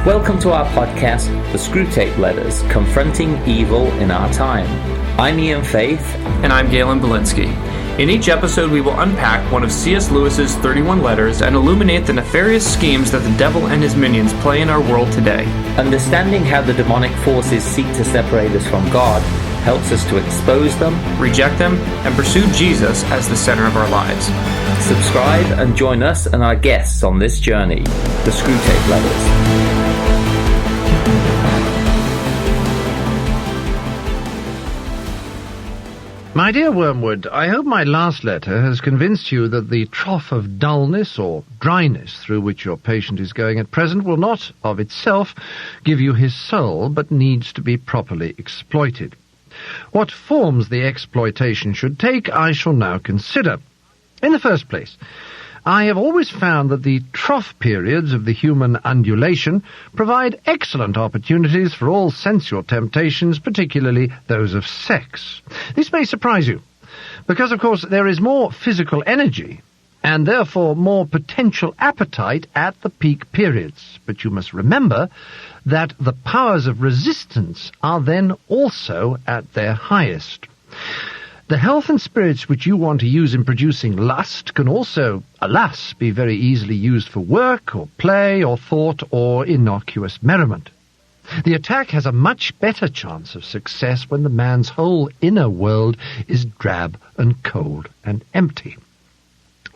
Welcome to our podcast, The Screwtape Letters, Confronting Evil in Our Time. I'm Ian Faith. And I'm Galen Belinsky. In each episode, we will unpack one of C.S. Lewis's 31 letters and illuminate the nefarious schemes that the devil and his minions play in our world today. Understanding how the demonic forces seek to separate us from God helps us to expose them, reject them, and pursue Jesus as the center of our lives. Subscribe and join us and our guests on this journey, The Screwtape Letters. My dear Wormwood, I hope my last letter has convinced you that the trough of dullness or dryness through which your patient is going at present will not, of itself, give you his soul, but needs to be properly exploited. What forms the exploitation should take, I shall now consider. In the first place, I have always found that the trough periods of the human undulation provide excellent opportunities for all sensual temptations, particularly those of sex. This may surprise you, because, of course, there is more physical energy, and therefore more potential appetite at the peak periods. But you must remember that the powers of resistance are then also at their highest. The health and spirits which you want to use in producing lust can also, alas, be very easily used for work or play or thought or innocuous merriment. The attack has a much better chance of success when the man's whole inner world is drab and cold and empty.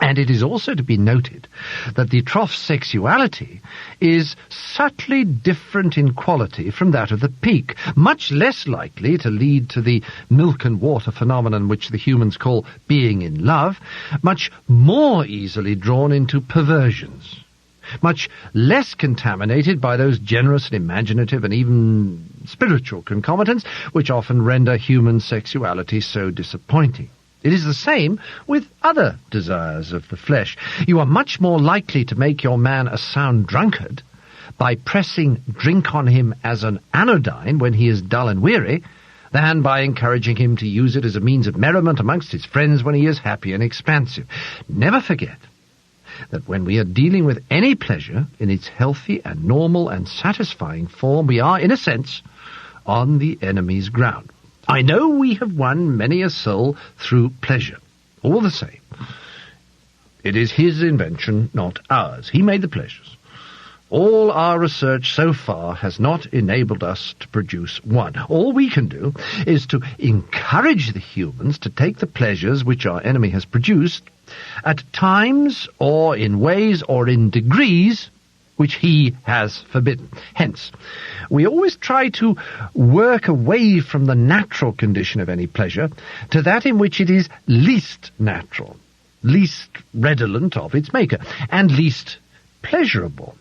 And it is also to be noted that the trough sexuality is subtly different in quality from that of the peak, much less likely to lead to the milk and water phenomenon which the humans call being in love, much more easily drawn into perversions, much less contaminated by those generous and imaginative and even spiritual concomitants which often render human sexuality so disappointing. It is the same with other desires of the flesh. You are much more likely to make your man a sound drunkard by pressing drink on him as an anodyne when he is dull and weary, than by encouraging him to use it as a means of merriment amongst his friends when he is happy and expansive. Never forget that when we are dealing with any pleasure in its healthy and normal and satisfying form, we are, in a sense, on the enemy's ground. I know we have won many a soul through pleasure. All the same, it is his invention, not ours. He made the pleasures. All our research so far has not enabled us to produce one. All we can do is to encourage the humans to take the pleasures which our enemy has produced at times or in ways or in degrees which he has forbidden. Hence, we always try to work away from the natural condition of any pleasure to that in which it is least natural, least redolent of its maker, and least pleasurable.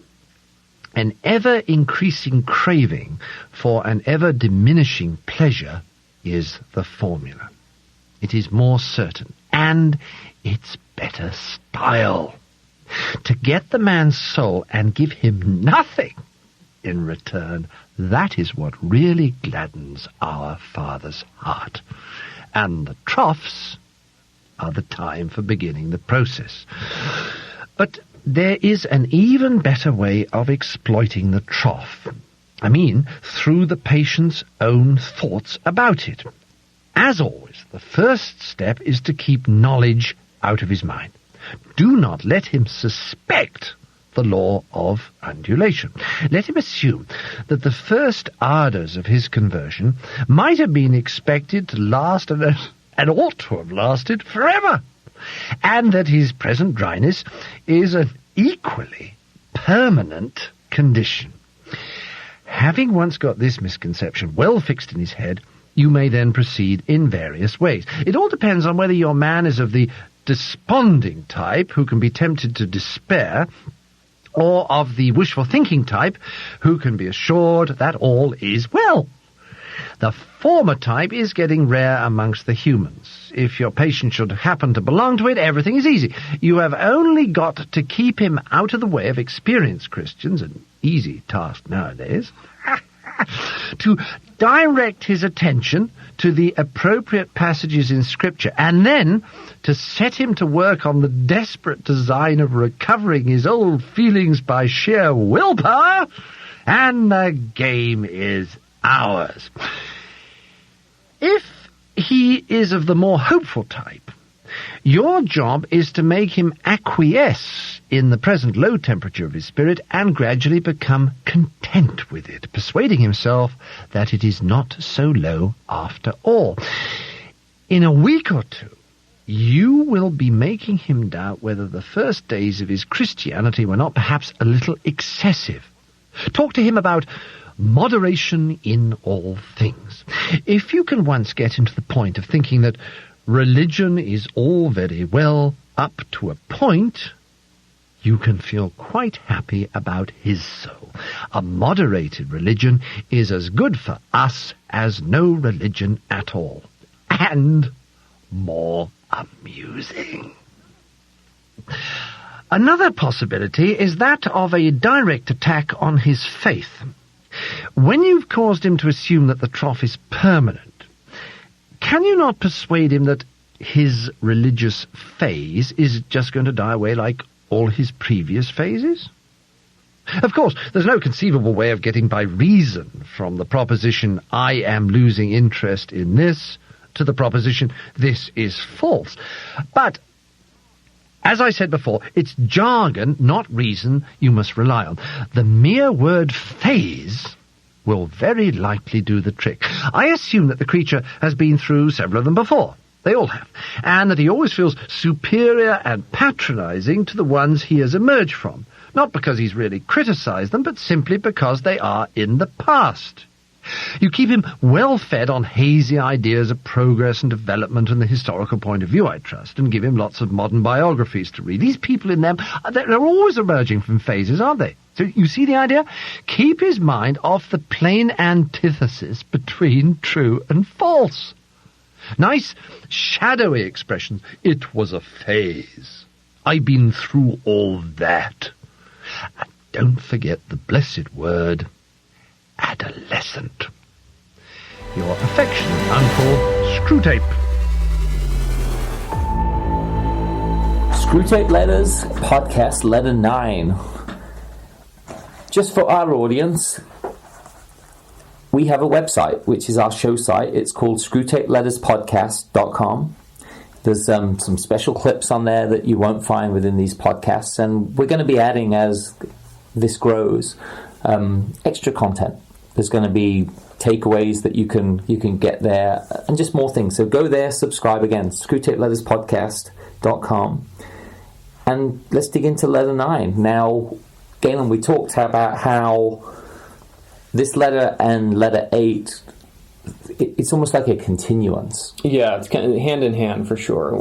An ever-increasing craving for an ever-diminishing pleasure is the formula. It is more certain, and it's better style. To get the man's soul and give him nothing in return, that is what really gladdens our Father's heart. And the troughs are the time for beginning the process. But there is an even better way of exploiting the trough. I mean, through the patient's own thoughts about it. As always, the first step is to keep knowledge out of his mind. Do not let him suspect the law of undulation. Let him assume that the first ardours of his conversion might have been expected to last and ought to have lasted forever, and that his present dryness is an equally permanent condition. Having once got this misconception well fixed in his head, you may then proceed in various ways. It all depends on whether your man is of the desponding type, who can be tempted to despair, or of the wishful thinking type, who can be assured that all is well. The former type is getting rare amongst the humans. If your patient should happen to belong to it, everything is easy. You have only got to keep him out of the way of experienced Christians, an easy task nowadays, to direct his attention to the appropriate passages in Scripture, and then to set him to work on the desperate design of recovering his old feelings by sheer willpower, And the game is ours. If he is of the more hopeful type, your job is to make him acquiesce in the present low temperature of his spirit and gradually become content with it, persuading himself that it is not so low after all. In a week or two, you will be making him doubt whether the first days of his Christianity were not perhaps a little excessive. Talk to him about moderation in all things. If you can once get him to the point of thinking that religion is all very well up to a point, you can feel quite happy about his soul. A moderated religion is as good for us as no religion at all. And more amusing. Another possibility is that of a direct attack on his faith. When you've caused him to assume that the trough is permanent, can you not persuade him that his religious phase is just going to die away like all his previous phases? Of course, there's no conceivable way of getting by reason from the proposition, I am losing interest in this, to the proposition, this is false. But, as I said before, it's jargon, not reason, you must rely on. The mere word phase will very likely do the trick. I assume that the creature has been through several of them before. They all have. And that he always feels superior and patronizing to the ones he has emerged from. Not because he's really criticized them, but simply because they are in the past. You keep him well fed on hazy ideas of progress and development and the historical point of view, I trust, and give him lots of modern biographies to read. These people in them, they're always emerging from phases, aren't they? So you see the idea? Keep his mind off the plain antithesis between true and false. Nice, shadowy expressions. It was a phase. I've been through all that. And don't forget the blessed word, adolescent. Your affectionate uncle, Screwtape. Screwtape Letters, podcast letter 9. Just for our audience, we have a website, which is our show site. It's called screwtapeletterspodcast.com. There's some special clips on there that you won't find within these podcasts, and we're going to be adding, as this grows, extra content. There's going to be takeaways that you can get there, and just more things. So go there, subscribe again, screwtapeletterspodcast.com, and let's dig into letter 9. Now, Galen, we talked about how this letter and letter 8, it's almost like a continuance. Yeah, it's kind of hand in hand for sure.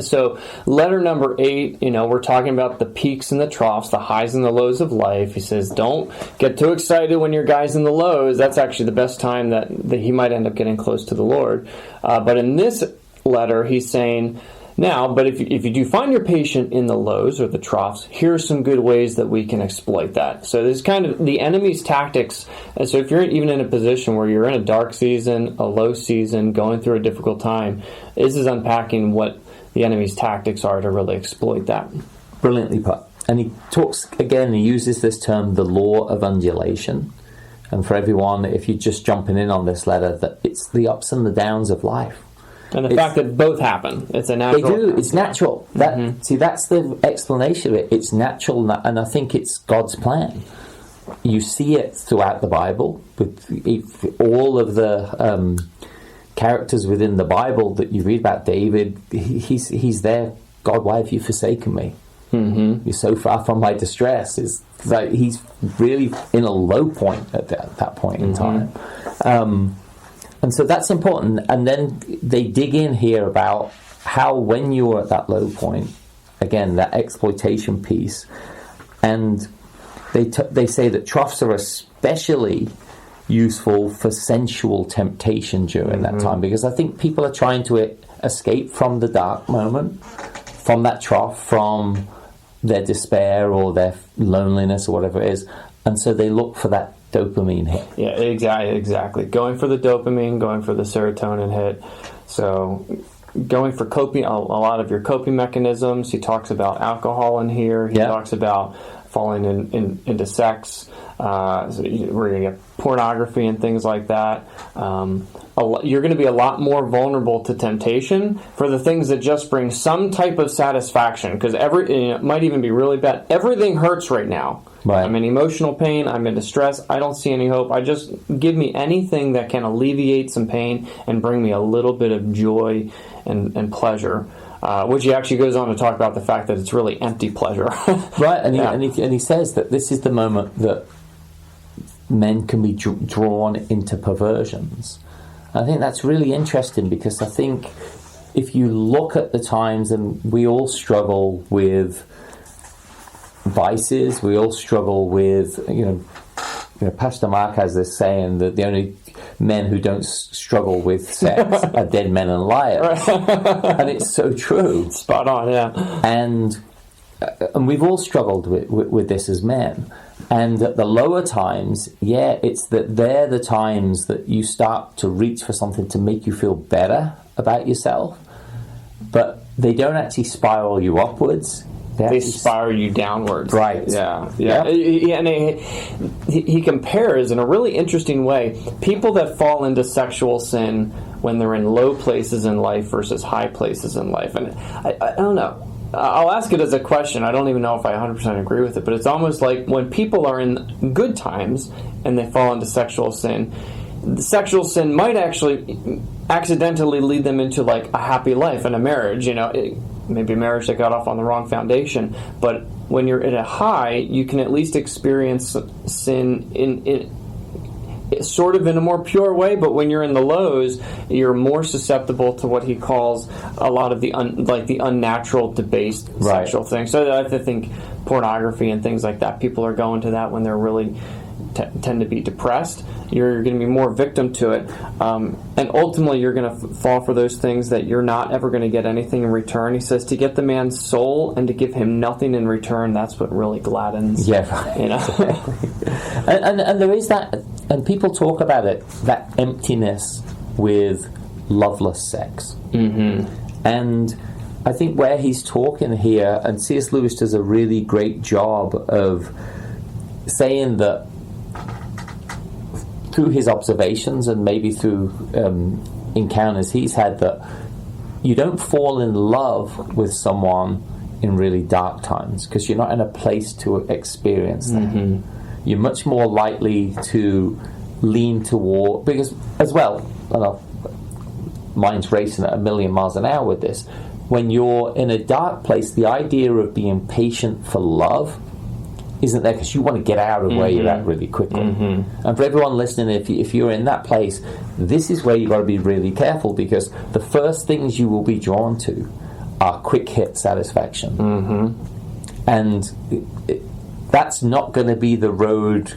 So letter number 8, we're talking about the peaks and the troughs, the highs and the lows of life. He says, don't get too excited when your guy's in the lows. That's actually the best time that he might end up getting close to the Lord. But in this letter, he's saying, now, but if you do find your patient in the lows or the troughs, here are some good ways that we can exploit that. So this is kind of the enemy's tactics. And so if you're even in a position where you're in a dark season, a low season, going through a difficult time, this is unpacking what the enemy's tactics are to really exploit that. Brilliantly put. And he talks, again, he uses this term, the law of undulation. And for everyone, if you're just jumping in on this letter, that it's the ups and the downs of life. And the fact that both happen, it's a natural. They do. It's natural. See, that's the explanation of it. It's natural, and I think it's God's plan. You see it throughout the Bible with all of the characters within the Bible that you read about. David, he's there. God, why have you forsaken me? Mm-hmm. You're so far from my distress. It's like he's really in a low point at that point in time. And so that's important. And then they dig in here about how when you're at that low point, again, that exploitation piece, and they say that troughs are especially useful for sensual temptation during that time, because I think people are trying to escape from the dark moment, from that trough, from their despair or their loneliness or whatever it is, and so they look for that dopamine hit. Yeah, exactly. Going for the dopamine, going for the serotonin hit. So going for coping, a lot of your coping mechanisms. He talks about alcohol in here. He talks about falling into sex, so we're going to get pornography and things like that. You're going to be a lot more vulnerable to temptation for the things that just bring some type of satisfaction, because it might even be really bad. Everything hurts right now. Right. I'm in emotional pain. I'm in distress. I don't see any hope. I just give me anything that can alleviate some pain and bring me a little bit of joy and pleasure. Which he actually goes on to talk about the fact that it's really empty pleasure. Right, and he says that this is the moment that men can be drawn into perversions. I think that's really interesting, because I think if you look at the times, and we all struggle with vices, we all struggle with, Pastor Mark has this saying that the only men who don't struggle with sex are dead men and liars. Right. And it's so true. Spot on, yeah. And we've all struggled with this as men. And at the lower times, it's that they're the times that you start to reach for something to make you feel better about yourself. But they don't actually spiral you upwards. They spiral you downwards. Right. Yeah. And he compares in a really interesting way people that fall into sexual sin when they're in low places in life versus high places in life. And I don't know. I'll ask it as a question. I don't even know if I 100% agree with it, but it's almost like when people are in good times and they fall into sexual sin, the sexual sin might actually accidentally lead them into like a happy life and a marriage, maybe a marriage that got off on the wrong foundation. But when you're at a high, you can at least experience sin in sort of in a more pure way. But when you're in the lows, you're more susceptible to what he calls a lot of the unnatural, debased sexual things. So I think pornography and things like that, people are going to that when they're really tend to be depressed. You're going to be more victim to it, and ultimately you're going to fall for those things that you're not ever going to get anything in return. He says to get the man's soul and to give him nothing in return, that's what really gladdens. Yeah, right. and there is that, and people talk about it, that emptiness with loveless sex. Mm-hmm. And I think where he's talking here, and C.S. Lewis does a really great job of saying that through his observations and maybe through encounters he's had, that you don't fall in love with someone in really dark times because you're not in a place to experience that. Mm-hmm. You're much more likely to lean toward, because as well, mine's racing at 1,000,000 miles an hour with this, when you're in a dark place, the idea of being patient for love isn't there, because you want to get out of where you're at really quickly. Mm-hmm. And for everyone listening, if you're in that place, this is where you've got to be really careful, because the first things you will be drawn to are quick hit satisfaction. Mm-hmm. And that's not going to be the road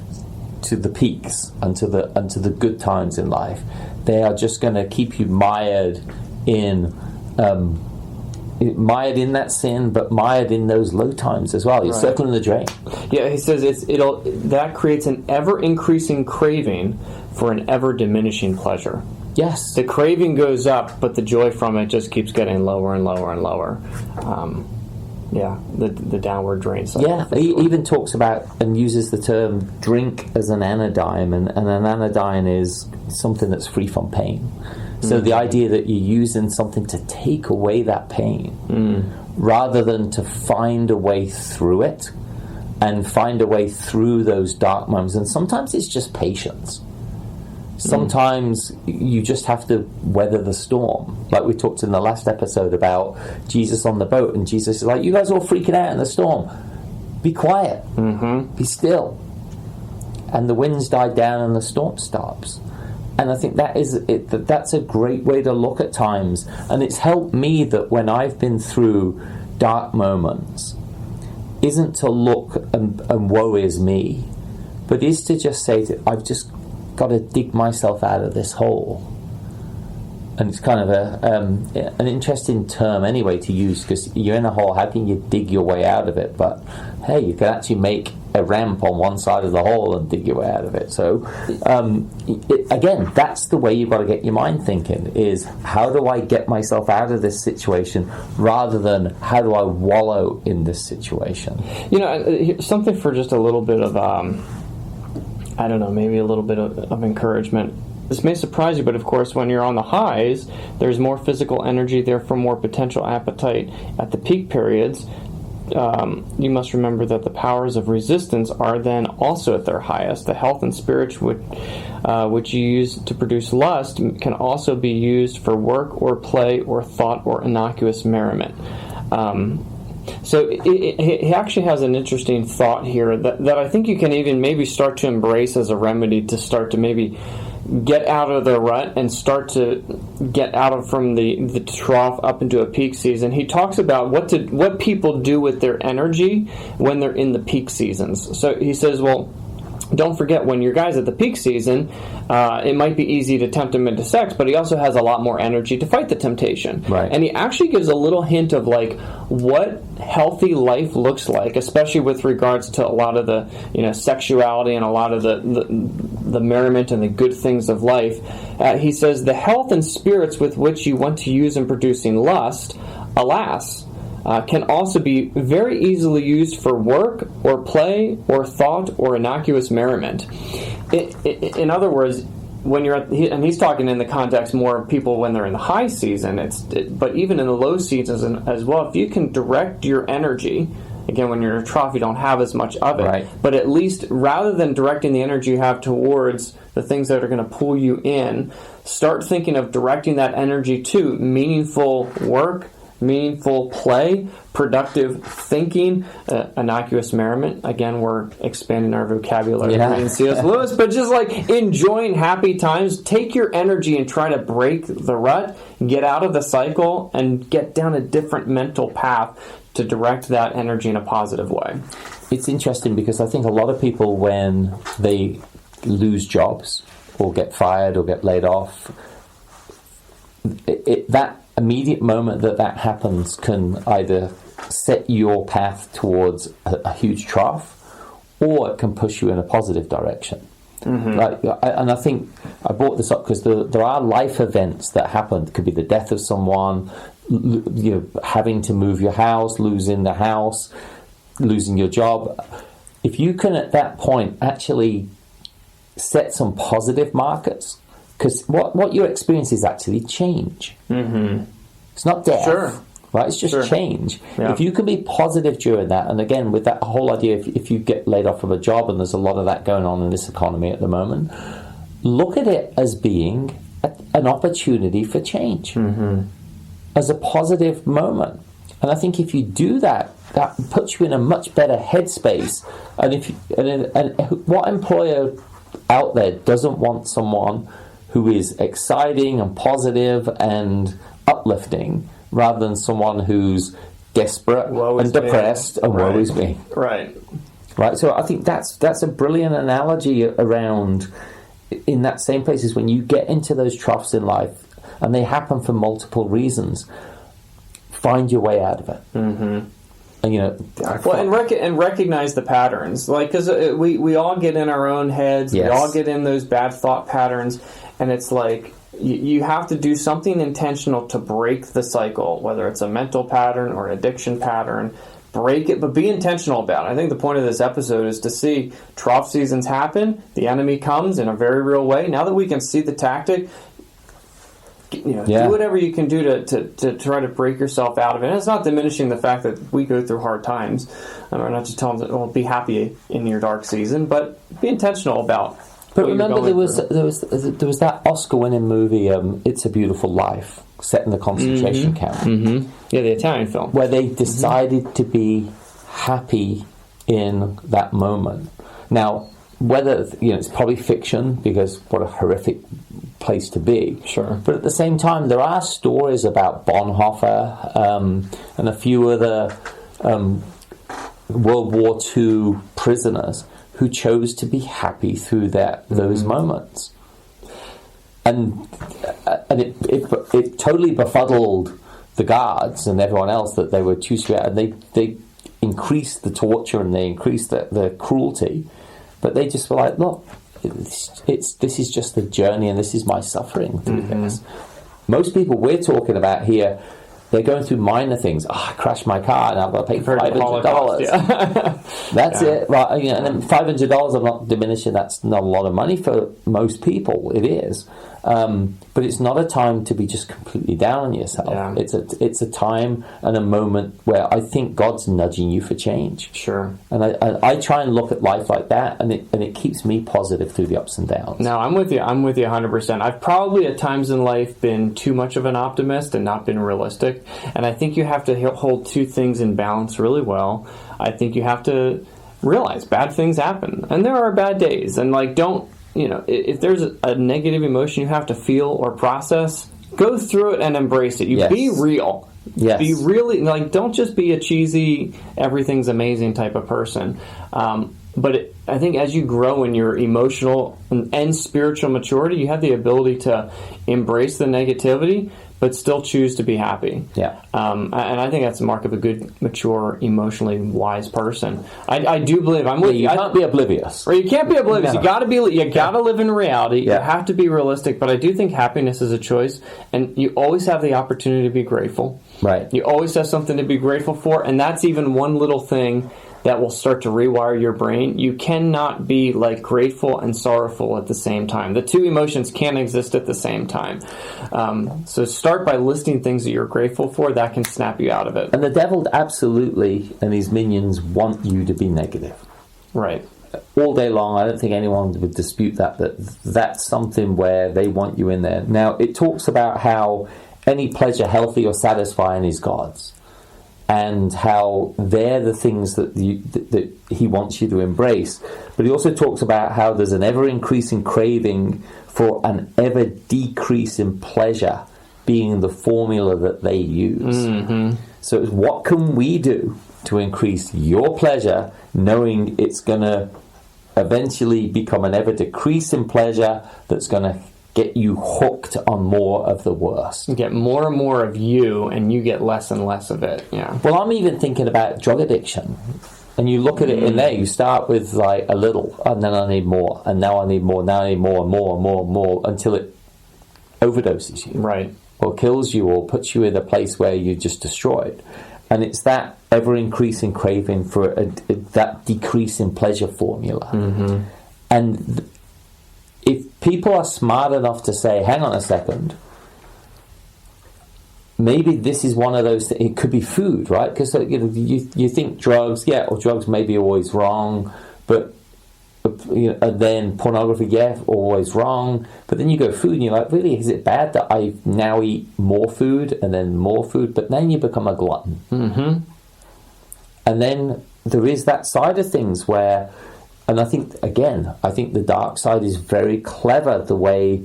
to the peaks and to the good times in life. They are just going to keep you mired in that sin, but mired in those low times as well. You're circling the drain. Yeah, he says that creates an ever-increasing craving for an ever-diminishing pleasure. Yes. The craving goes up, but the joy from it just keeps getting lower and lower and lower. The downward drain cycle. Yeah, he even talks about and uses the term drink as an anodyne, and an anodyne is something that's free from pain. So the idea that you're using something to take away that pain rather than to find a way through it and find a way through those dark moments. And sometimes it's just patience. Sometimes you just have to weather the storm. Like we talked in the last episode about Jesus on the boat, and Jesus is like, you guys are all freaking out in the storm. Be quiet. Mm-hmm. Be still. And the winds die down and the storm stops. And I think that's a great way to look at times. And it's helped me that when I've been through dark moments, isn't to look and woe is me, but is to just say that I've just got to dig myself out of this hole. And it's kind of an interesting term anyway to use, because you're in a hole, how can you dig your way out of it? But hey, you can actually make a ramp on one side of the hole and dig your way out of it. So, again, that's the way you've got to get your mind thinking, is how do I get myself out of this situation rather than how do I wallow in this situation? You know, something for just a little bit of, I don't know, maybe a little bit of encouragement. This may surprise you, but of course, when you're on the highs, there's more physical energy, therefore more potential appetite. At the peak periods, you must remember that the powers of resistance are then also at their highest. The health and spirits which you use to produce lust can also be used for work or play or thought or innocuous merriment. So he actually has an interesting thought here that I think you can even maybe start to embrace as a remedy to start to maybe get out of the rut and start to get out of from the trough up into a peak season. He talks about what people do with their energy when they're in the peak seasons. So he says, well, don't forget, when your guy's at the peak season, it might be easy to tempt him into sex, but he also has a lot more energy to fight the temptation. Right. And he actually gives a little hint of like what healthy life looks like, especially with regards to a lot of the sexuality and a lot of the merriment and the good things of life. He says the health and spirits with which you want to use in producing lust, alas, can also be very easily used for work or play or thought or innocuous merriment. In other words, when you're and he's talking in the context more of people when they're in the high season, but even in the low seasons as well, if you can direct your energy, again, when you're in a trough, you don't have as much of it, right. But at least rather than directing the energy you have towards the things that are going to pull you in, start thinking of directing that energy to meaningful work, meaningful play, productive thinking, innocuous merriment. Again, we're expanding our vocabulary reading C.S. Lewis, but just like enjoying happy times. Take your energy and try to break the rut, get out of the cycle, and get down a different mental path to direct that energy in a positive way. It's interesting because I think a lot of people, when they lose jobs or get fired or get laid off, that immediate moment that happens can either set your path towards a huge trough, or it can push you in a positive direction. Mm-hmm. And I think I brought this up because there are life events that happen. It could be the death of someone, having to move your house, losing the house, losing your job. If you can at that point actually set some positive markers, because what your experience is actually change. Mm-hmm. It's not death. Sure. Right? It's just change. Yeah. If you can be positive during that, and again, with that whole idea, if you get laid off of a job, and there's a lot of that going on in this economy at the moment, look at it as being an opportunity for change, as a positive moment. And I think if you do that, that puts you in a much better headspace. And what employer out there doesn't want someone who is exciting and positive and uplifting, rather than someone who's desperate and depressed and woe is me. Right. So I think that's a brilliant analogy around, in that same place, is when you get into those troughs in life, and they happen for multiple reasons, find your way out of it. Mm-hmm. And recognize the patterns, like, because we all get in our own heads, yes. We all get in those bad thought patterns, and it's like you have to do something intentional to break the cycle, whether it's a mental pattern or an addiction pattern. Break it, but be intentional about it. I think the point of this episode is to see trough seasons happen. The enemy comes in a very real way. Now that we can see the tactic, do whatever you can do to try to break yourself out of it. And it's not diminishing the fact that we go through hard times. I'm not just telling them, be happy in your dark season, but be intentional about. But remember, there was that Oscar-winning movie, It's a Beautiful Life, set in the concentration camp. Mm-hmm. Yeah, the Italian film, where they decided to be happy in that moment. Now, whether it's probably fiction, because what a horrific place to be. Sure. But at the same time, there are stories about Bonhoeffer and a few other World War II prisoners who chose to be happy through those moments. And it totally befuddled the guards and everyone else that they were too sweet. And they increase the torture and they increase the cruelty, but they just were like, look, this is just the journey, and this is my suffering through this. Most people we're talking about here, they're going through minor things. I crashed my car and I've got to pay $500. Yeah. That's it, right? You know, and then $500. I'm not diminishing. That's not a lot of money for most people. It is, but it's not a time to be just completely down on yourself. Yeah. It's a time and a moment where I think God's nudging you for change. Sure. And I try and look at life like that, and it keeps me positive through the ups and downs. No, I'm with you 100%. I've probably at times in life been too much of an optimist and not been realistic. And I think you have to hold two things in balance really well. I think you have to realize bad things happen, and there are bad days. And like, don't, you know, if there's a negative emotion you have to feel or process, go through it and embrace it. You be real. Yes. Be really, like, don't just be a cheesy, everything's amazing type of person. But I think as you grow in your emotional and spiritual maturity, you have the ability to embrace the negativity, but still choose to be happy. Yeah. And I think that's a mark of a good, mature, emotionally wise person. I do believe I'm with you. You can't be oblivious. Or you can't be oblivious. No. You gotta live in reality. Yeah. You have to be realistic. But I do think happiness is a choice, and you always have the opportunity to be grateful. Right. You always have something to be grateful for, and that's even one little thing that will start to rewire your brain. You cannot be like grateful and sorrowful at the same time. The two emotions can't exist at the same time. So start by listing things that you're grateful for. That can snap you out of it. And the devil absolutely, and his minions, want you to be negative. Right. All day long. I don't think anyone would dispute that that's something where they want you in there. Now, it talks about how any pleasure, healthy or satisfying, is God's. And how they're the things that he wants you to embrace. But he also talks about how there's an ever-increasing craving for an ever-decreasing pleasure being the formula that they use. Mm-hmm. So it's what can we do to increase your pleasure, knowing it's going to eventually become an ever-decreasing pleasure that's going to get you hooked on more of the worst. You get more and more of you, and you get less and less of it. Yeah. Well, I'm even thinking about drug addiction. And you look at it in there, you start with like a little, and then I need more, and now I need more, now I need more, and more, and more, and more, until it overdoses you. Right. Or kills you, or puts you in a place where you're just destroyed. And it's that ever-increasing craving for that decreasing pleasure formula. Mm-hmm. And if people are smart enough to say, hang on a second, maybe this is one of those, it could be food, right? Because you think drugs, or drugs may be always wrong, but and then pornography, always wrong. But then you go food and you're like, really, is it bad that I now eat more food and then more food? But then you become a glutton. Mm-hmm. And then there is that side of things where, and I think the dark side is very clever, the way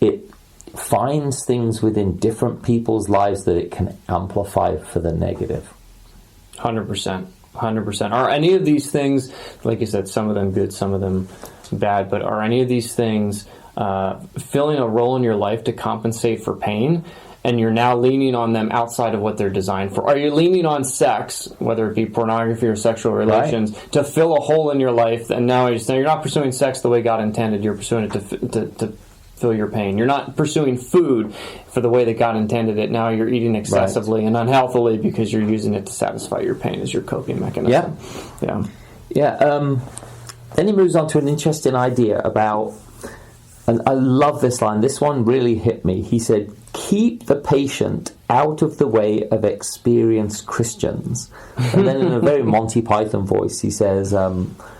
it finds things within different people's lives that it can amplify for the negative. 100%. Are any of these things, like you said, some of them good, some of them bad, but are any of these things filling a role in your life to compensate for pain? And you're now leaning on them outside of what they're designed for? Are you leaning on sex, whether it be pornography or sexual relations, to fill a hole in your life? And now you're not pursuing sex the way God intended. You're pursuing it to fill your pain. You're not pursuing food for the way that God intended it. Now you're eating excessively and unhealthily because you're using it to satisfy your pain as your coping mechanism. Then he moves on to an interesting idea about, and I love this line. This one really hit me. He said, keep the patient out of the way of experienced Christians. And then in a very Monty Python voice, he says,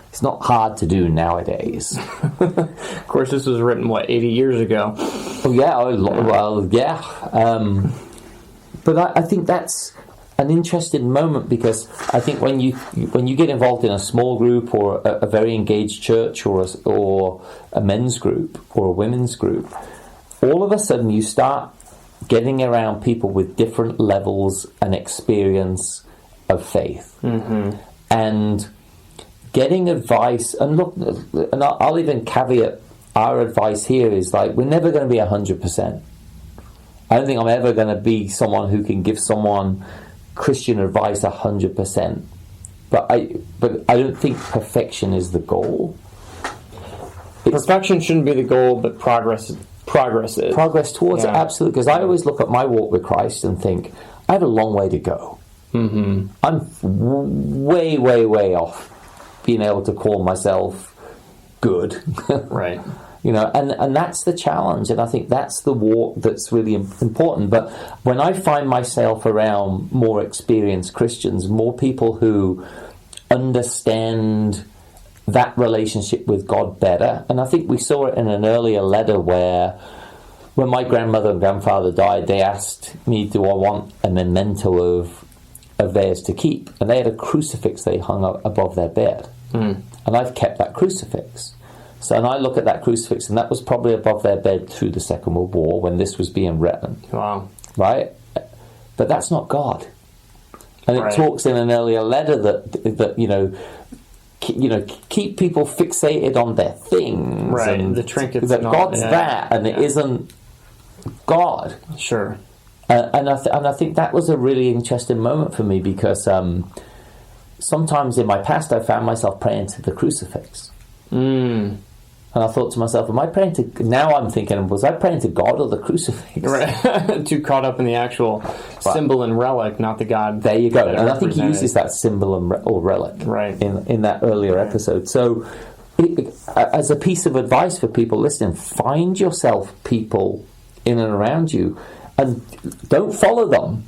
it's not hard to do nowadays. Of course, this was written, 80 years ago? But I think that's an interesting moment, because I think when you get involved in a small group or a very engaged church or a men's group or a women's group, all of a sudden you start getting around people with different levels and experience of faith. Mm-hmm. And getting advice, and look, and I'll even caveat our advice here is like, we're never going to be 100%. I don't think I'm ever going to be someone who can give someone Christian advice 100%. But I don't think perfection is the goal. Perfection shouldn't be the goal, but progress is. Progress towards it, absolutely. Because I always look at my walk with Christ and think, I have a long way to go. Mm-hmm. I'm way, way, way off being able to call myself good. Right. You know, and that's the challenge, and I think that's the walk that's really important. But when I find myself around more experienced Christians, more people who understand that relationship with God better, and I think we saw it in an earlier letter where when my grandmother and grandfather died, they asked me, do I want a memento of theirs to keep? And they had a crucifix they hung up above their bed. And I've kept that crucifix. So, and I look at that crucifix, and that was probably above their bed through the Second World War when this was being written. Wow. Right? But that's not God. And it talks in an earlier letter that keep people fixated on their things. Right, and the trinkets. That God's that, and it isn't God. Sure. And I think that was a really interesting moment for me, because sometimes in my past I found myself praying to the crucifix. And I thought to myself, am I praying to... Now I'm thinking, was I praying to God or the crucifix? Right. Too caught up in the actual symbol and relic, not the God. There you go. And I think he uses that symbol or relic in that earlier episode. So as a piece of advice for people listening, find yourself people in and around you, and don't follow them.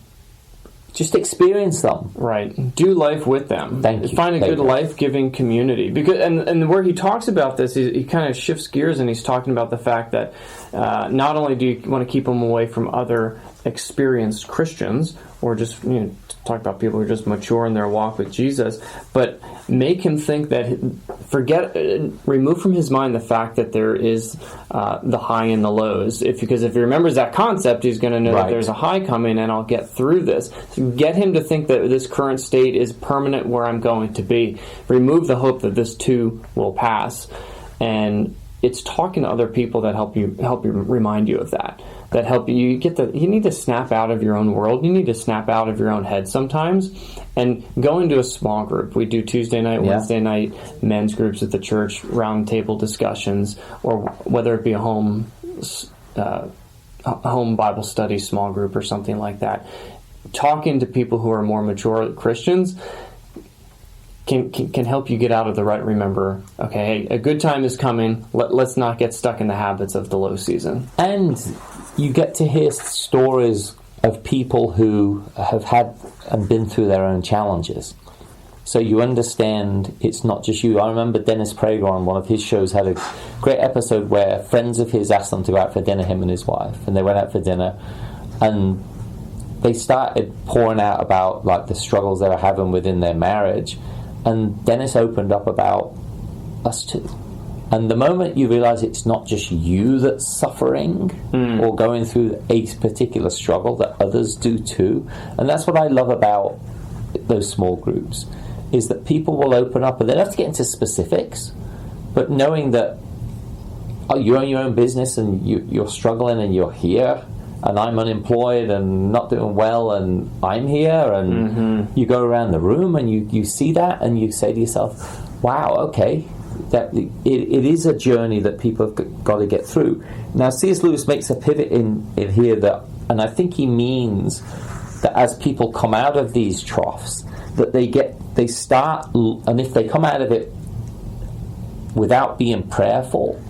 Just experience them. Right. Do life with them. Thank you. Find a good life-giving community. Because and where he talks about this, he kind of shifts gears, and he's talking about the fact that not only do you want to keep them away from other experienced Christians, or just talk about people who are just mature in their walk with Jesus, but make him think that remove from his mind the fact that there is the high and the lows. Because if he remembers that concept, he's going to know that there's a high coming, and I'll get through this. So get him to think that this current state is permanent, where I'm going to be. Remove the hope that this too will pass, and it's talking to other people that help you remind you of that. That help you. You need to snap out of your own world. You need to snap out of your own head sometimes, and go into a small group. We do Tuesday night, Wednesday night men's groups at the church, round table discussions, or whether it be a home Bible study small group or something like that. Talking to people who are more mature Christians can help you get out of the rut. Remember, okay, hey, a good time is coming. Let's not get stuck in the habits of the low season. And you get to hear stories of people who have had and been through their own challenges. So you understand it's not just you. I remember Dennis Prager on one of his shows had a great episode where friends of his asked them to go out for dinner, him and his wife, and they went out for dinner, and they started pouring out about like the struggles they were having within their marriage, and Dennis opened up about us too. And the moment you realize it's not just you that's suffering or going through a particular struggle, that others do too. And that's what I love about those small groups, is that people will open up, and they don't have to get into specifics, but knowing that you own your own business and you're struggling and you're here, and I'm unemployed and not doing well, and I'm here, and you go around the room and you see that, and you say to yourself, wow, okay, that it is a journey that people have got to get through. Now, C.S. Lewis makes a pivot in here, and I think he means that as people come out of these troughs, that they start, and if they come out of it without being prayerful,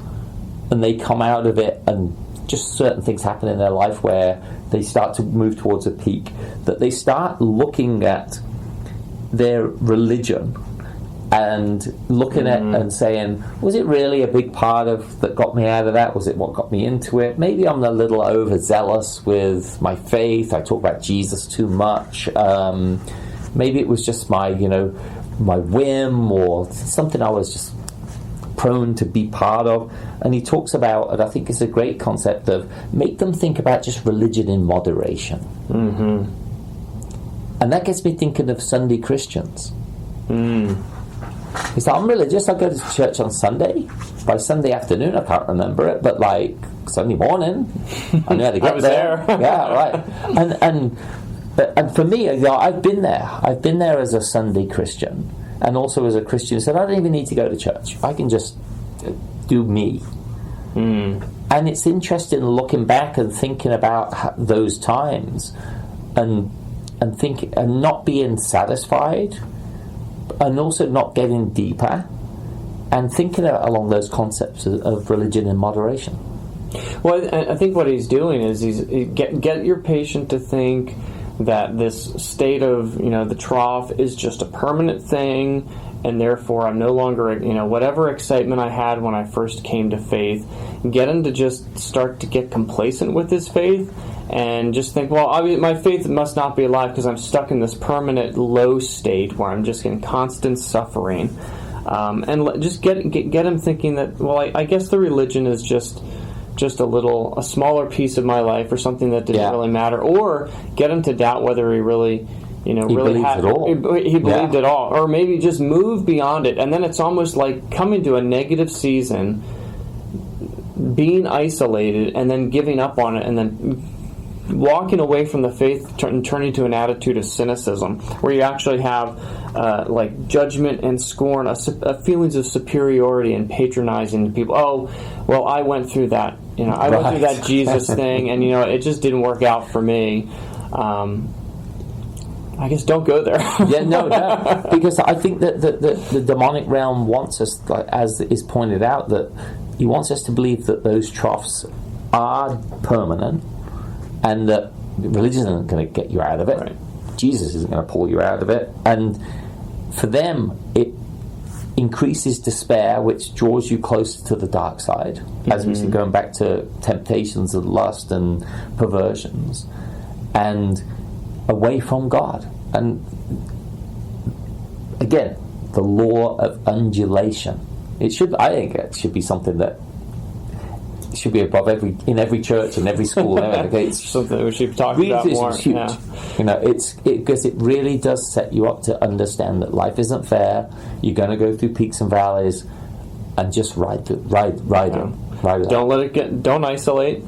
and they come out of it and just certain things happen in their life where they start to move towards a peak, that they start looking at their religion and looking at and saying, was it really a big part of that got me out of that? Was it what got me into it? Maybe I'm a little overzealous with my faith. I talk about Jesus too much. Maybe it was just my whim, or something I was just prone to be part of. And he talks about, and I think it's a great concept of, make them think about just religion in moderation. And that gets me thinking of Sunday Christians. He's like, I'm religious, I go to church on Sunday. By Sunday afternoon, I can't remember it, but like Sunday morning, I knew how to get there. Yeah, right. And for me, I've been there. I've been there as a Sunday Christian. and also as a Christian, said, I don't even need to go to church. I can just do me. And it's interesting looking back and thinking about those times, and thinking and not being satisfied, and also not getting deeper, and thinking along those concepts of religion in moderation. Well, I think what he's doing is get your patient to think that this state of, the trough is just a permanent thing, and therefore I'm no longer, whatever excitement I had when I first came to faith, get him to just start to get complacent with his faith and just think, well, my faith must not be alive because I'm stuck in this permanent low state where I'm just in constant suffering. And just get him thinking that, well, I guess the religion is just a smaller piece of my life, or something that didn't really matter, or get him to doubt whether he really, believed it all. He believed it all, or maybe just move beyond it. And then it's almost like coming to a negative season, being isolated, and then giving up on it, and then walking away from the faith and turning to an attitude of cynicism, where you actually have like judgment and scorn, feelings of superiority and patronizing people. Oh, well, I went through that. I went through that Jesus thing, and it just didn't work out for me. I guess don't go there. No, because I think that the demonic realm wants us, as is pointed out, that he wants us to believe that those troughs are permanent, and that religion isn't going to get you out of it. Right. Jesus isn't going to pull you out of it. And for them, it increases despair, which draws you closer to the dark side, as we see, going back to temptations and lust and perversions, and away from God. And again, the law of undulation. I think it should be something that should be above in every church and every school. It's something we should talk about more. It's huge. Because it really does set you up to understand that life isn't fair. You're going to go through peaks and valleys, and just ride them. Don't isolate.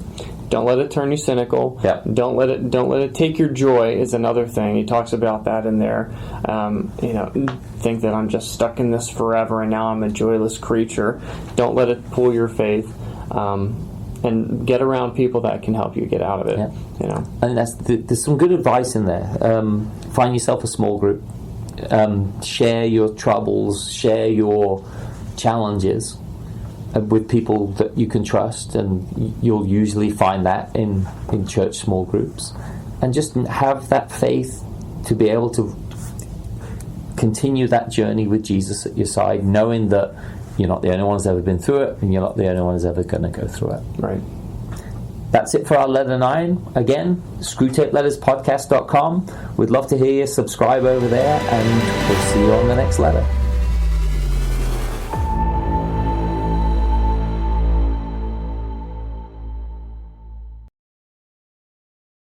Don't let it turn you cynical. Yeah. Don't let it take your joy is another thing. He talks about that in there. Think that I'm just stuck in this forever and now I'm a joyless creature. Don't let it pull your faith. And get around people that can help you get out of it. Yeah. And there's some good advice in there. Find yourself a small group. Share your troubles. Share your challenges with people that you can trust, and you'll usually find that in church small groups. And just have that faith to be able to continue that journey with Jesus at your side, knowing that you're not the only one who's ever been through it, and you're not the only one who's ever going to go through it. Right. That's it for our letter 9. Again, screwtapeletterspodcast.com. We'd love to hear you. Subscribe over there, and we'll see you on the next letter.